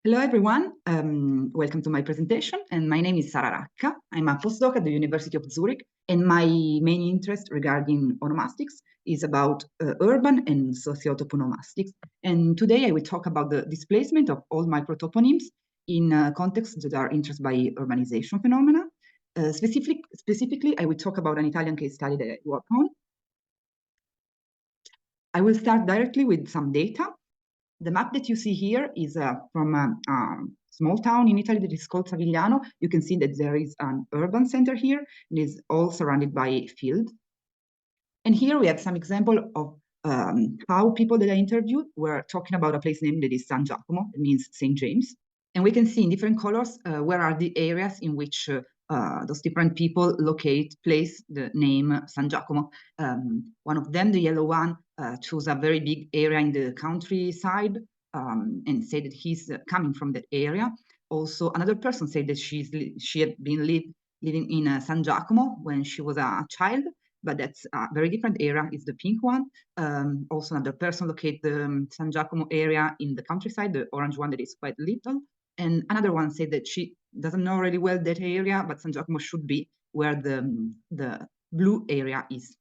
Hello, everyone. Welcome to my presentation. And my name is Sara Racca. I'm a postdoc at the University of Zurich. And my main interest regarding onomastics is about urban and socio-toponomastics. And today I will talk about the displacement of all microtoponyms in contexts that are interested by urbanization phenomena. Specifically, I will talk about an Italian case study that I work on. I will start directly with some data. The map that you see here is from a small town in Italy that is called Savigliano. You can see that there is an urban center here, and it's all surrounded by fields. And here we have some example of how people that I interviewed were talking about a place name that is San Giacomo, that means St. James. And we can see in different colors where are the areas in which those different people place the name San Giacomo. One of them, the yellow one, chose a very big area in the countryside and said that he's coming from that area. Also, another person said that she had been living in San Giacomo when she was a child, but that's a very different area. It's the pink one. Also, another person located the San Giacomo area in the countryside, the orange one that is quite little. And another one said that she doesn't know really well that area, but San Giacomo should be where the blue area is.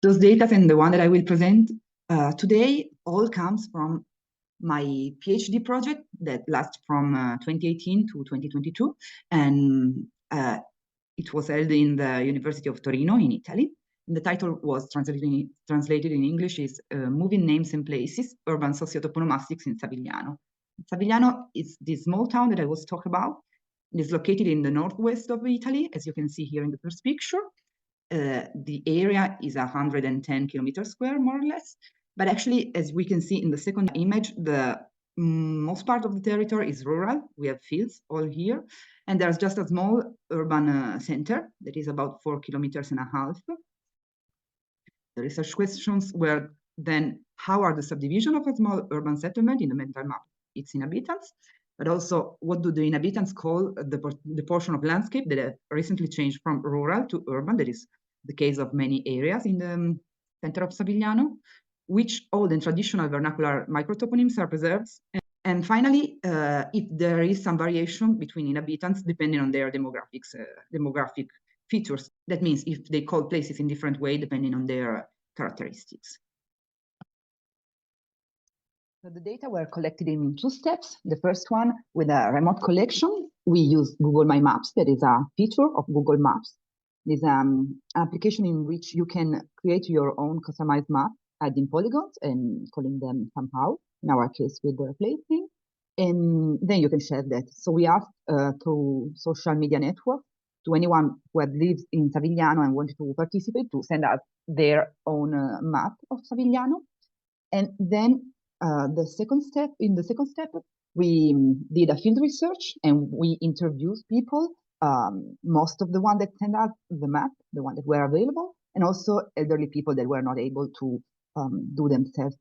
Those data and the one that I will present today all comes from my PhD project that lasts from 2018 to 2022. And it was held in the University of Torino in Italy. And the title was translated in English is Moving Names and Places, Urban Socio-Toponomastics in Savigliano. Savigliano is this small town that I was talking about. It is located in the northwest of Italy, as you can see here in the first picture. The area is 110 kilometers square, more or less. But actually, as we can see in the second image, the most part of the territory is rural. We have fields all here. And there's just a small urban center that is about 4.5 kilometers. The research questions were then, how are the subdivision of a small urban settlement in the mental map? Its inhabitants, but also what do the inhabitants call the portion of landscape that have recently changed from rural to urban? That is the case of many areas in the center of Savigliano. Which old and traditional vernacular microtoponyms are preserved? And finally, if there is some variation between inhabitants depending on their demographic features. That means if they call places in different way depending on their characteristics. So the data were collected in two steps. The first one with a remote collection. We use Google My Maps. That is a feature of Google Maps. It's an application in which you can create your own customized map, adding polygons and calling them somehow, in our case with the place name. And then you can share that. So we asked through social media network to anyone who had lived in Savigliano and wanted to participate to send us their own map of Savigliano. And then in the second step, we did a field research and we interviewed people, most of the ones that sent us the map, the ones that were available, and also elderly people that were not able to do themselves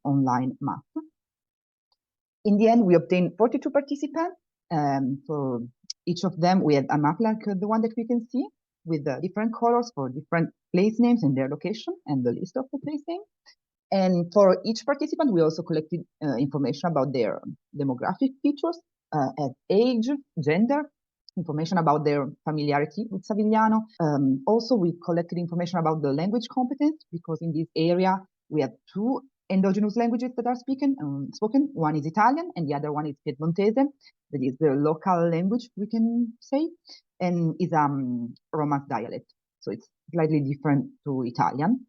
online map. In the end, we obtained 42 participants. For each of them, we had a map like the one that we can see with different colors for different place names and their location and the list of the place names. And for each participant, we also collected information about their demographic features, as age, gender, information about their familiarity with Savigliano. Also, we collected information about the language competence, because in this area, we have two endogenous languages that are spoken. One is Italian, and the other one is Piedmontese. That is the local language, we can say, and is Romance dialect. So it's slightly different to Italian.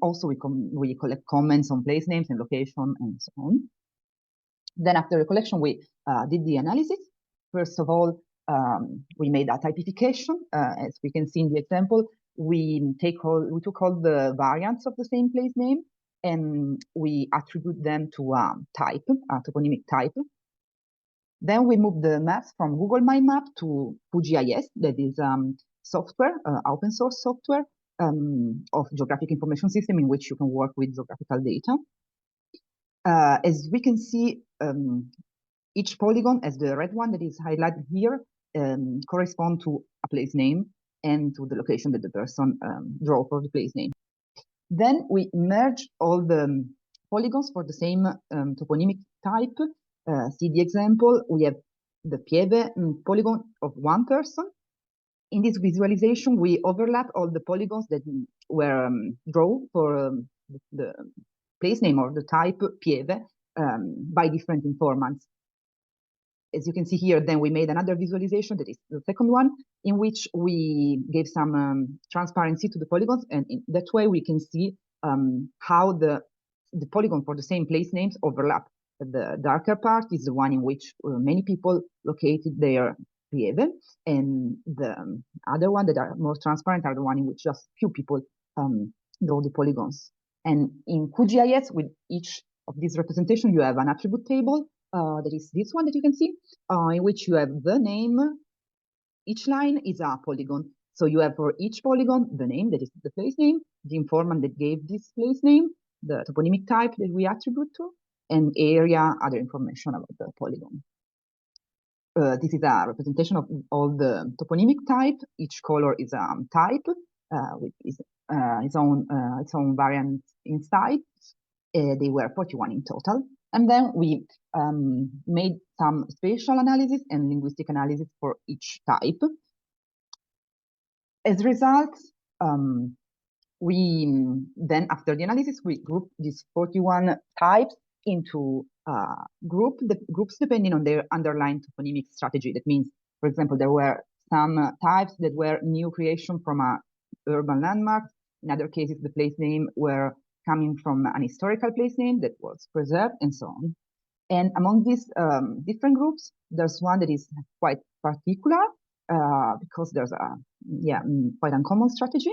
Also, we collect comments on place names and location and so on. Then after the collection, we did the analysis. First of all, we made a typification. As we can see in the example, we took all the variants of the same place name and we attribute them to a type, a toponymic type. Then we moved the maps from Google My Map to QGIS, that is software, open source software of geographic information system in which you can work with geographical data. As we can see, each polygon, as the red one that is highlighted here, correspond to a place name and to the location that the person drew for the place name. Then we merge all the polygons for the same toponymic type. See the example, we have the Pieve polygon of one person. In this visualization, we overlap all the polygons that were drawn for the place name or the type Pieve by different informants. As you can see here, then we made another visualization, that is the second one, in which we gave some transparency to the polygons, and in that way we can see how the polygon for the same place names overlap. The darker part is the one in which many people located their Pieve, and the other one that are more transparent are the one in which just few people draw the polygons. And in QGIS, with each of these representation, you have an attribute table. That is this one that you can see, in which you have the name. Each line is a polygon. So you have for each polygon the name, that is the place name, the informant that gave this place name, the toponymic type that we attribute to, and area, other information about the polygon. This is a representation of all the toponymic type. Each color is a type with its own variant inside. They were 41 in total. And then we made some spatial analysis and linguistic analysis for each type. As a result, then after the analysis, we grouped these 41 types into groups depending on their underlying toponymic strategy. That means, for example, there were some types that were new creation from a urban landmark. In other cases, the place name were coming from an historical place name that was preserved, and so on. And among these different groups, there's one that is quite particular because there's a quite uncommon strategy,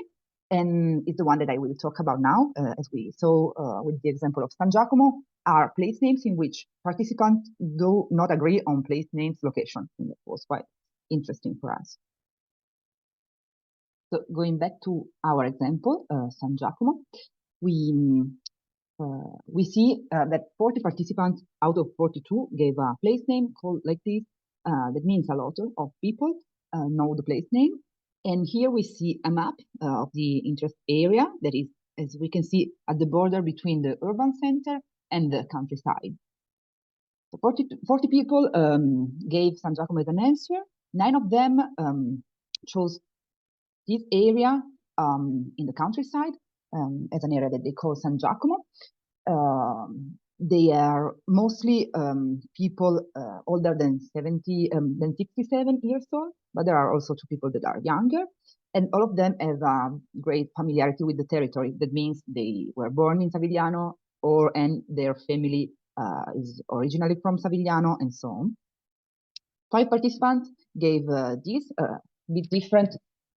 and it's the one that I will talk about now. As we saw with the example of San Giacomo, are place names in which participants do not agree on place names location. And that was quite interesting for us. So going back to our example, San Giacomo, we see that 40 participants out of 42 gave a place name called like this. That means a lot of people know the place name. And here we see a map of the interest area that is, as we can see, at the border between the urban center and the countryside. So 40 people gave San Giacomo as an answer. 9 of them chose this area in the countryside as an area that they call San Giacomo. They are mostly people older than 67 years old, but there are also 2 people that are younger, and all of them have a great familiarity with the territory. That means they were born in Savigliano, and their family is originally from Savigliano, and so on. 5 participants gave this with different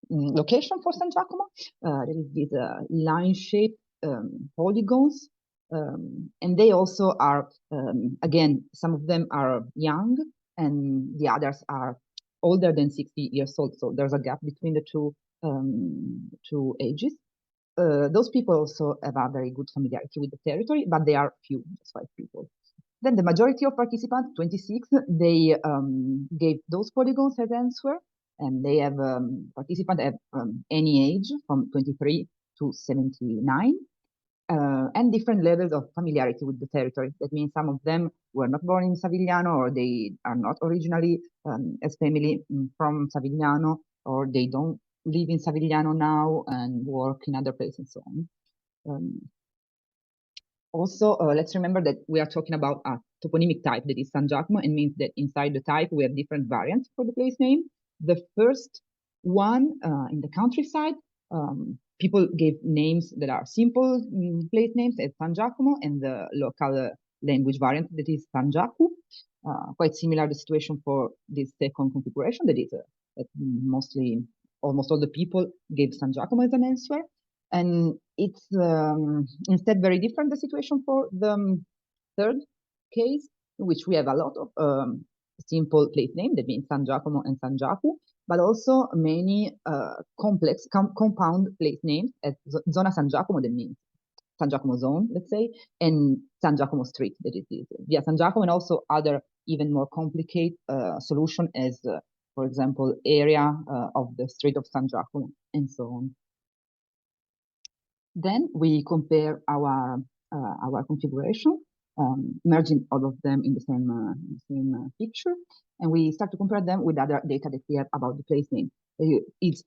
location for San Giacomo. There is this line-shaped polygons. And they also are, again, some of them are young and the others are older than 60 years old. So there's a gap between the two ages. Those people also have a very good familiarity with the territory, but they are few, just 5 people. Then the majority of participants, 26, they gave those polygons as answer, and they have participants have any age from 23 to 79. And different levels of familiarity with the territory. That means some of them were not born in Savigliano, or they are not originally as family from Savigliano, or they don't live in Savigliano now and work in other places and so on. Also, let's remember that we are talking about a toponymic type that is San Giacomo, and means that inside the type we have different variants for the place name. The first one in the countryside, people gave names that are simple place names as San Giacomo, and the local language variant that is San Giacu. Quite similar the situation for this second configuration, that is that almost all the people gave San Giacomo as an answer. And it's instead very different the situation for the third case, in which we have a lot of simple place name, that means San Giacomo and San Giacu, but also many complex compound place names as Zona San Giacomo, that means San Giacomo zone, let's say, and San Giacomo street, that is Via San Giacomo, and also other even more complicated solution as, for example, area of the street of San Giacomo, and so on. Then we compare our configuration merging all of them in the same picture. And we start to compare them with other data that we have about the place name.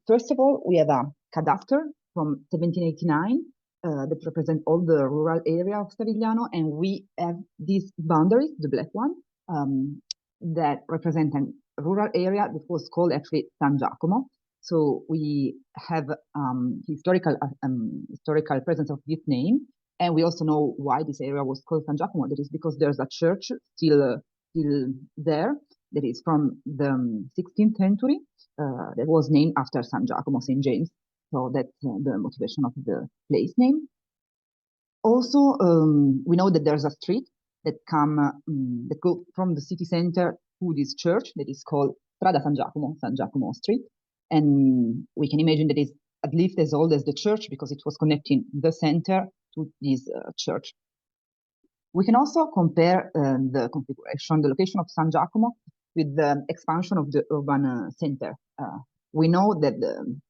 First of all, we have a cadastre from 1789 that represent all the rural area of Savigliano, and we have these boundaries, the black one, that represent a rural area that was called actually San Giacomo. So we have historical presence of this name, and we also know why this area was called San Giacomo. That is because there's a church still there that is from the 16th century that was named after San Giacomo, St. James. So that's the motivation of the place name. Also, we know that there's a street that go from the city center to this church that is called Strada San Giacomo Street. And we can imagine that it's at least as old as the church because it was connecting the center to this church. We can also compare the configuration, the location of San Giacomo with the expansion of the urban center. We know that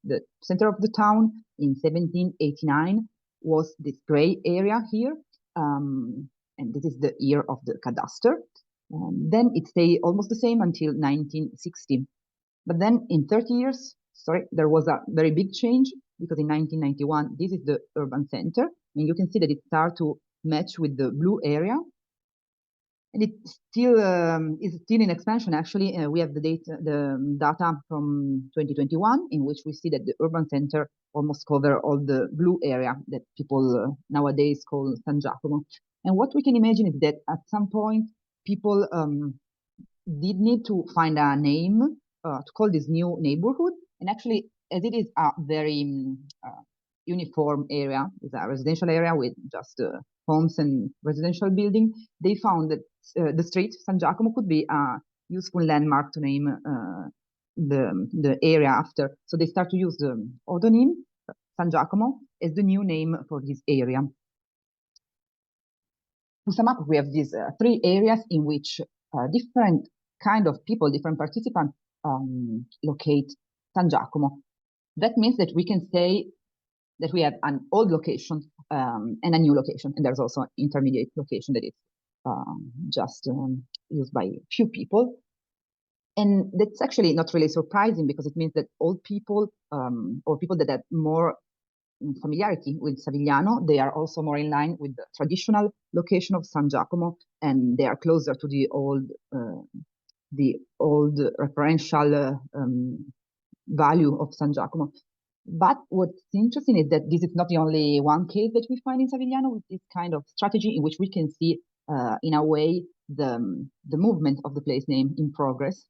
the center of the town in 1789 was this gray area here, and this is the year of the cadastre. Then it stayed almost the same until 1960. But then in 30 years, there was a very big change because in 1991, this is the urban center, and you can see that it started to match with the blue area. And it still is still in expansion. Actually, we have the data from 2021, in which we see that the urban center almost cover all the blue area that people nowadays call San Giacomo. And what we can imagine is that at some point, people did need to find a name to call this new neighborhood. And actually, as it is a very uniform area, it's a residential area with just homes and residential building, they found that the street San Giacomo could be a useful landmark to name the area after. So they start to use the odonym San Giacomo as the new name for this area. To sum up, we have these three areas in which different kind of people, different participants locate San Giacomo. That means that we can say that we have an old location and a new location, and there's also an intermediate location that is just used by few people. And that's actually not really surprising because it means that old people or people that have more familiarity with Savigliano, they are also more in line with the traditional location of San Giacomo, and they are closer to the old referential value of San Giacomo. But what's interesting is that this is not the only one case that we find in Savigliano with this kind of strategy in which we can see, in a way, the movement of the place name in progress.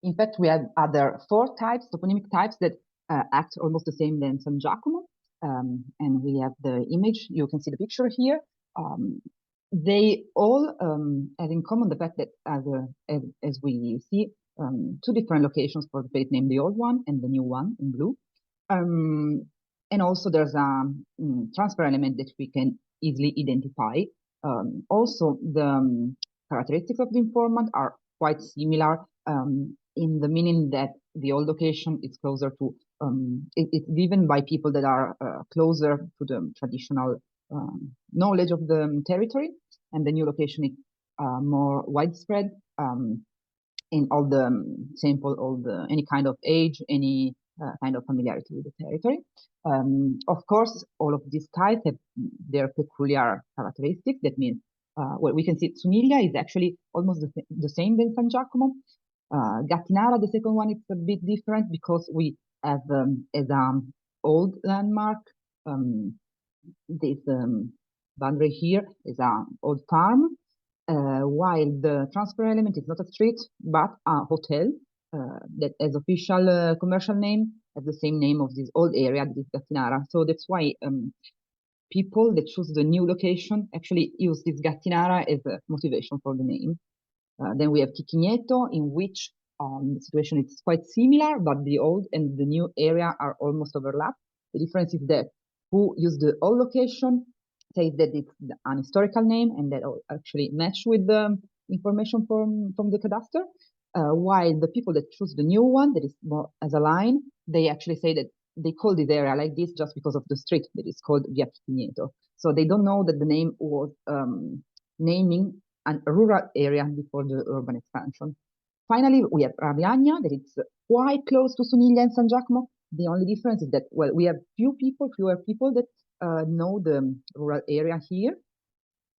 In fact, we have other 4 types, toponymic types, that act almost the same than San Giacomo. And we have the image, you can see the picture here. They all have in common the fact that, as we see, 2 different locations for the place name, the old one and the new one in blue. And also there's a transfer element that we can easily identify. Also, the characteristics of the informant are quite similar in the meaning that the old location is closer to, it's given by people that are closer to the traditional knowledge of the territory, and the new location is more widespread in all the sample, any kind of age, any kind of familiarity with the territory. Of course, all of these types have their peculiar characteristics. That means what we can see, Sumiglia is actually almost the same than San Giacomo. Gattinara, the second one, is a bit different because we have as an old landmark this boundary here is an old farm, while the transfer element is not a street but a hotel that as official commercial name has the same name of this old area, this Gattinara. So that's why people that choose the new location actually use this Gattinara as a motivation for the name. Then we have Chicigneto, in which the situation is quite similar, but the old and the new area are almost overlapped. The difference is that who used the old location says that it's an historical name and that actually match with the information from the cadastre, while the people that choose the new one, that is more as a line, they actually say that they call this area like this just because of the street that is called Via Chicigneto. So they don't know that the name was naming a rural area before the urban expansion. Finally, we have Raviagna, that is quite close to Suniglia and San Giacomo. The only difference is that, well, we have fewer people that know the rural area here.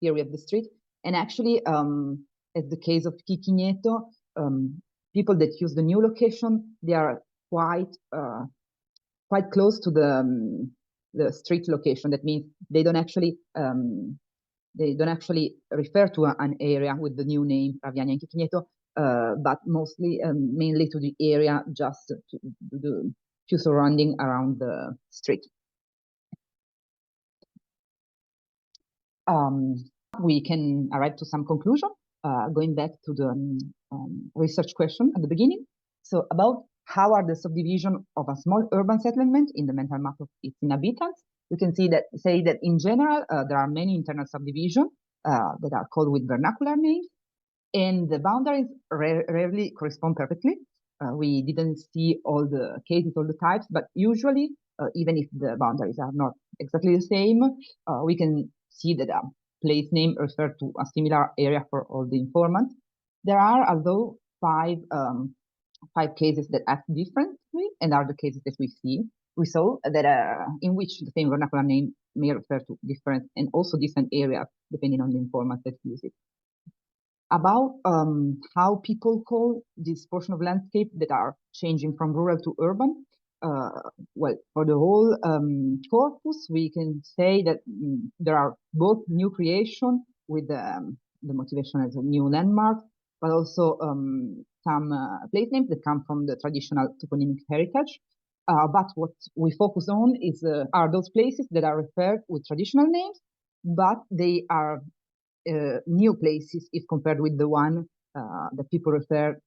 Here we have the street. And actually, as the case of Chichineto, people that use the new location, they are quite close to the street location. That means they don't actually refer to an area with the new name Raviagna and Chichineto, but mainly to the area just to the few surrounding around the street. We can arrive to some conclusion, going back to the research question at the beginning. So about how are the subdivision of a small urban settlement in the mental map of its inhabitants? We can say that in general, there are many internal subdivisions that are called with vernacular names, and the boundaries rarely correspond perfectly. We didn't see all the cases, all the types, but usually, even if the boundaries are not exactly the same, we can see that a place name refers to a similar area for all the informants. There are, although, five cases that act differently, and are the cases that we saw that in which the same vernacular name may refer to different and also different areas depending on the informant that use it. About how people call this portion of landscape that are changing from rural to urban. Well, for the whole corpus, we can say that there are both new creation with the motivation as a new landmark, but also some place names that come from the traditional toponymic heritage. But what we focus on are those places that are referred with traditional names, but they are new places if compared with the one that people referred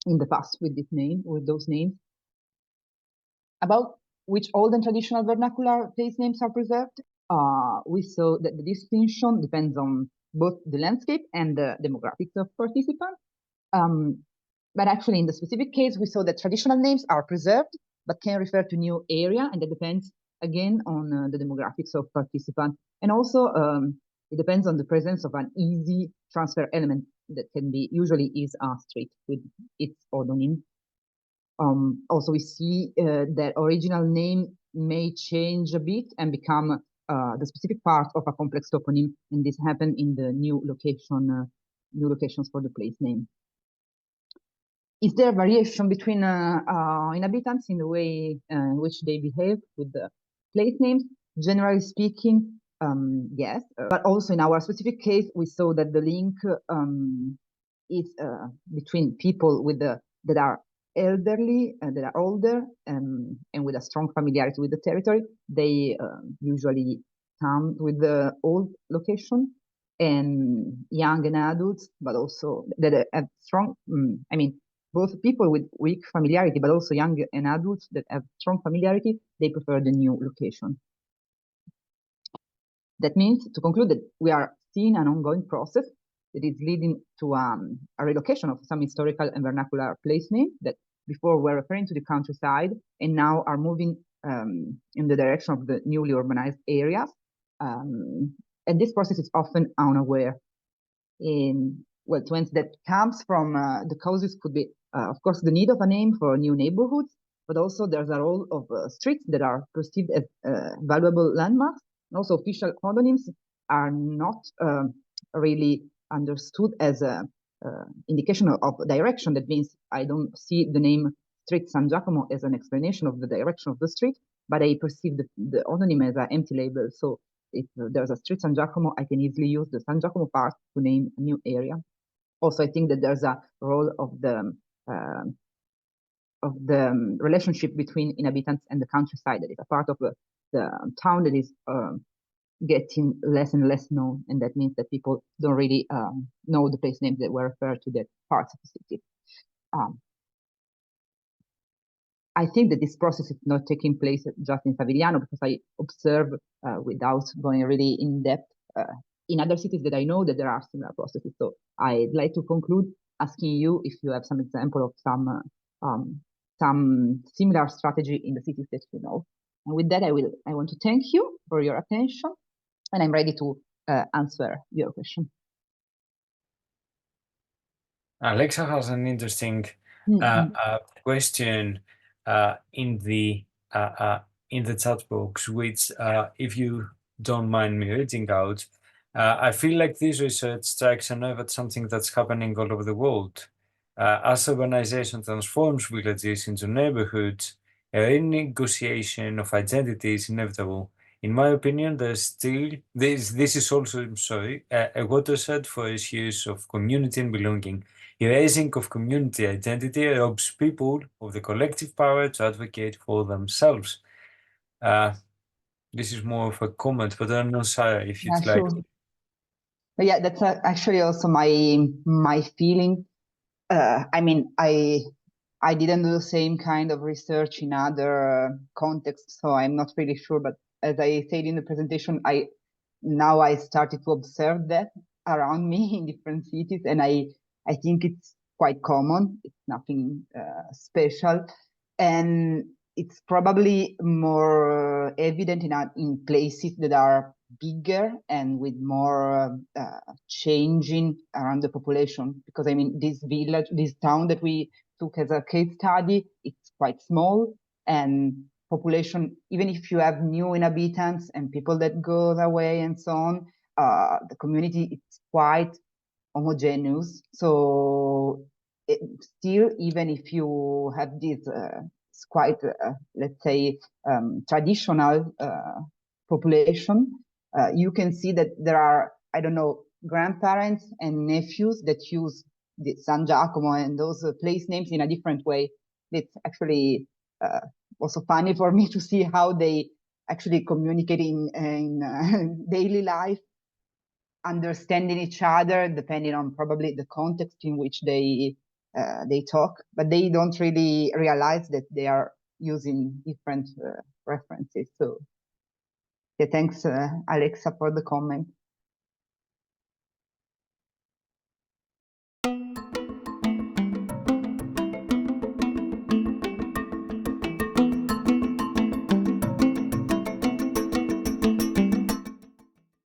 in the past with those names. About which old and traditional vernacular place names are preserved, we saw that the distinction depends on both the landscape and the demographics of participants. But actually, in the specific case, we saw that traditional names are preserved, but can refer to new area, and that depends, again, on the demographics of participants. And also, it depends on the presence of an easy transfer element that usually is a street with its odonym. Also, we see that original name may change a bit and become the specific part of a complex toponym, and this happened in the new locations for the place name. Is there variation between inhabitants in the way in which they behave with the place names? Generally speaking, yes, but also in our specific case, we saw that the link is between people that are elderly, that are older, and with a strong familiarity with the territory. They usually come with the old location, and young and adults, but also that have strong, both people with weak familiarity, but also young and adults that have strong familiarity, they prefer the new location. That means, to conclude, that we are seeing an ongoing process that is leading to a relocation of some historical and vernacular place names that before were referring to the countryside and now are moving in the direction of the newly urbanized areas. And this process is often unaware. Well, trends that comes from the causes could be, of course, the need of a name for new neighborhoods, but also there's a role of streets that are perceived as valuable landmarks. And also official hodonyms are not really understood as an indication of direction. That means I don't see the name Street San Giacomo as an explanation of the direction of the street, but I perceive the hodonym as an empty label. So if there's a Street San Giacomo, I can easily use the San Giacomo part to name a new area. Also, I think that there's a role of the relationship between inhabitants and the countryside, that is a part of the town that is getting less and less known, and that means that people don't really know the place names that were referred to that parts of the city. I think that this process is not taking place just in Savigliano, because I observe, without going really in depth, in other cities that I know that there are similar processes. So I'd like to conclude asking you if you have some example of some similar strategy in the cities that you know. And with that, I want to thank you for your attention, and I'm ready to answer your question. Alexa has an interesting question in the chat box, which, if you don't mind me reading out, I feel like this research strikes a nerve at something that's happening all over the world. As urbanization transforms villages into neighborhoods, a renegotiation of identity is inevitable. In my opinion, this is also, a watershed for issues of community and belonging. Erasing of community identity robs people of the collective power to advocate for themselves. This is more of a comment, but I don't know, Sara, if you'd like. Sure. But yeah, that's actually also my feeling. I mean, I didn't do the same kind of research in other contexts, so I'm not really sure. But as I said in the presentation, now I started to observe that around me in different cities, and I think it's quite common. It's nothing special, and it's probably more evident in places that are bigger and with more changing around the population. Because I mean, this village, this town that we took as a case study, it's quite small, and population, even if you have new inhabitants and people that go away and so on, the community is quite homogeneous. So still, even if you have this quite, let's say, traditional population, you can see that there are, I don't know, grandparents and nephews that use the San Giacomo and those place names in a different way. It's actually also funny for me to see how they actually communicate in daily life, understanding each other depending on probably the context in which they talk, but they don't really realize that they are using different references. So yeah, thanks Alexa for the comment.